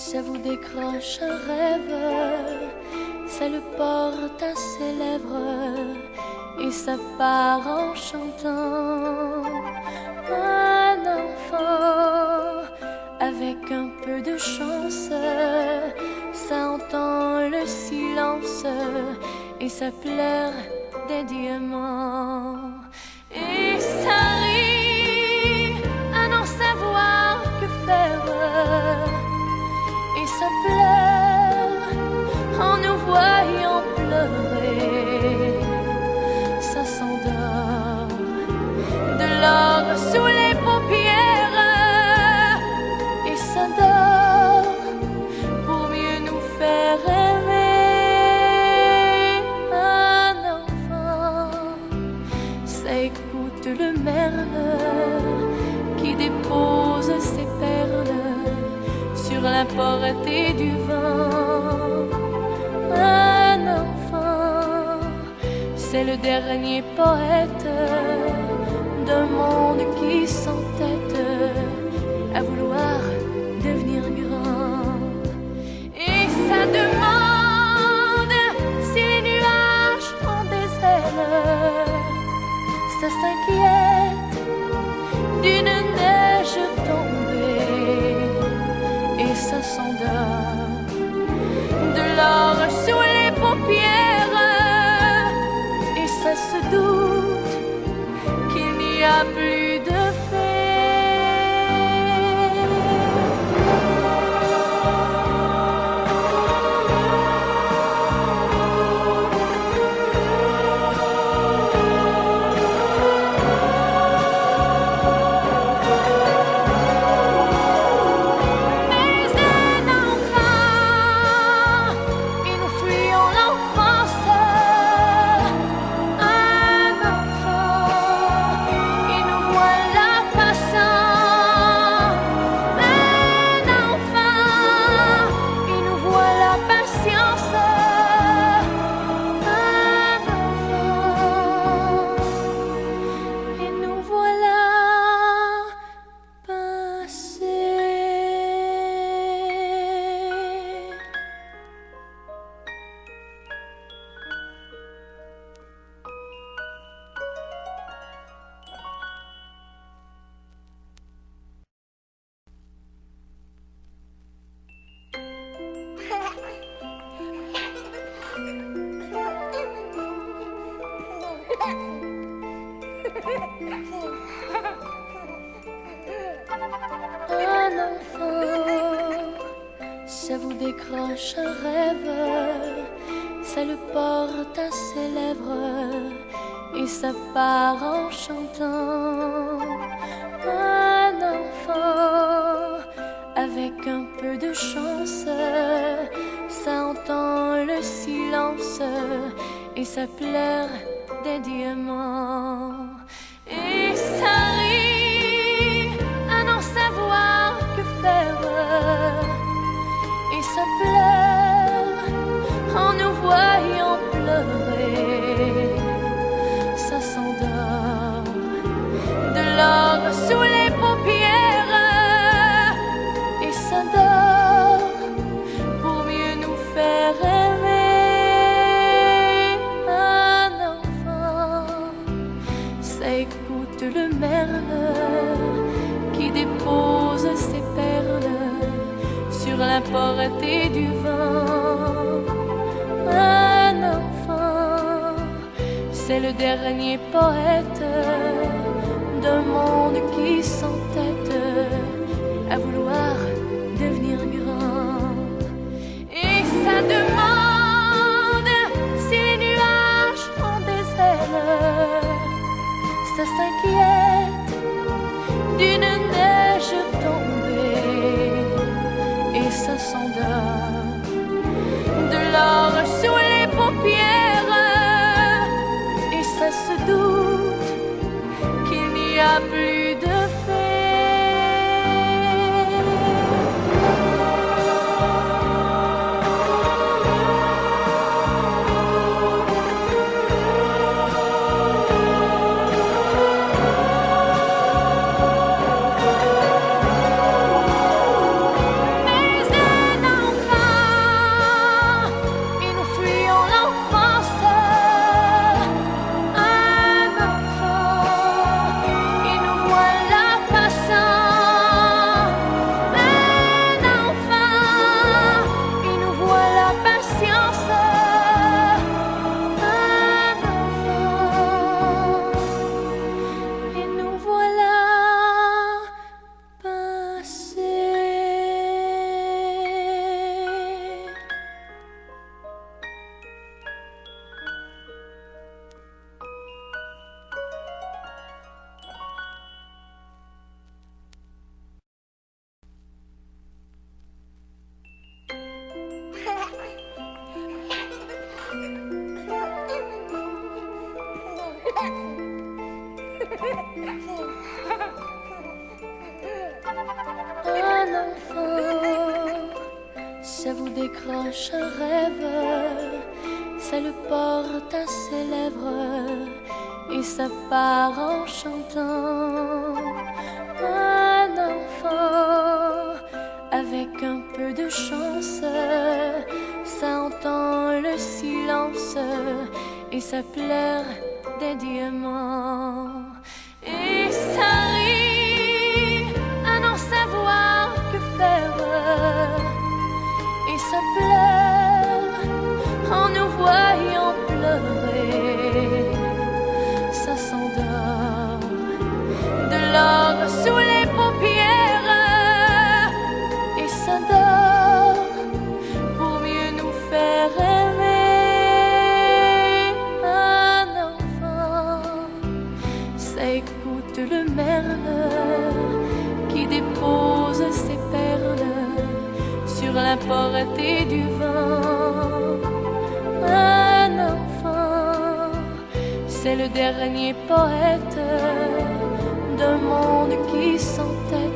Ça vous décroche un rêve, ça le porte à ses lèvres et ça part en chantant. Un enfant avec un peu de chance, ça entend le silence et ça pleure des diamants. Et ça rit à n'en savoir que faire. Et ça pleure en nous voyant pleurer. Ça s'endort de l'or sous les paupières. Et ça dort pour mieux nous faire rêver. Un enfant, ça écoute le merle qui dépose ses perles sur la portée du vent. Un enfant, c'est le dernier poète d'un monde qui s'entête à vouloir devenir grand. Et ça demande si les nuages ont des ailes. Ça s'inquiète d'une neige tombée. Et ça s'endort de l'or sous les paupières. Et ça se doute qu'il n'y a plus de Un enfant, ça vous décroche un rêve, ça le porte à ses lèvres et ça part en chantant. Un enfant, avec un peu de chance, ça entend le silence et ça pleure des diamants. Et ça rit à n'en savoir que faire. Et ça pleure en nous voyant pleurer. Ça s'endort de l'or sous les paupières. Et ça dort pour mieux nous faire rêver. Un enfant, ça écoute le merle qui dépose ses perles sur la portée du vent. Un enfant, c'est le dernier poète d'un monde qui s'entête à vouloir devenir grand. Et ça demande si les nuages ont des ailes. Ça s'inquiète d'une neige tombée. Et ça s'endort de l'or sous les paupières. Et ça se doute qu'il n'y a plus de fées. enfant, ça vous décroche un rêve, ça le porte à ses lèvres et ça part en chantant. Un enfant, avec un peu de chance, ça entend le silence et ça pleure des diamants. Et ça rit à n'en savoir que faire, et ça pleure en nous voyant pleurer. Ça s'endort de l'or sous les paupières, et ça dort pour mieux nous faire rêver. Un enfant, ça écoute le merle qui dépose ses perles sur la portée du vent. Un enfant, c'est le dernier poète d'un monde qui s'entête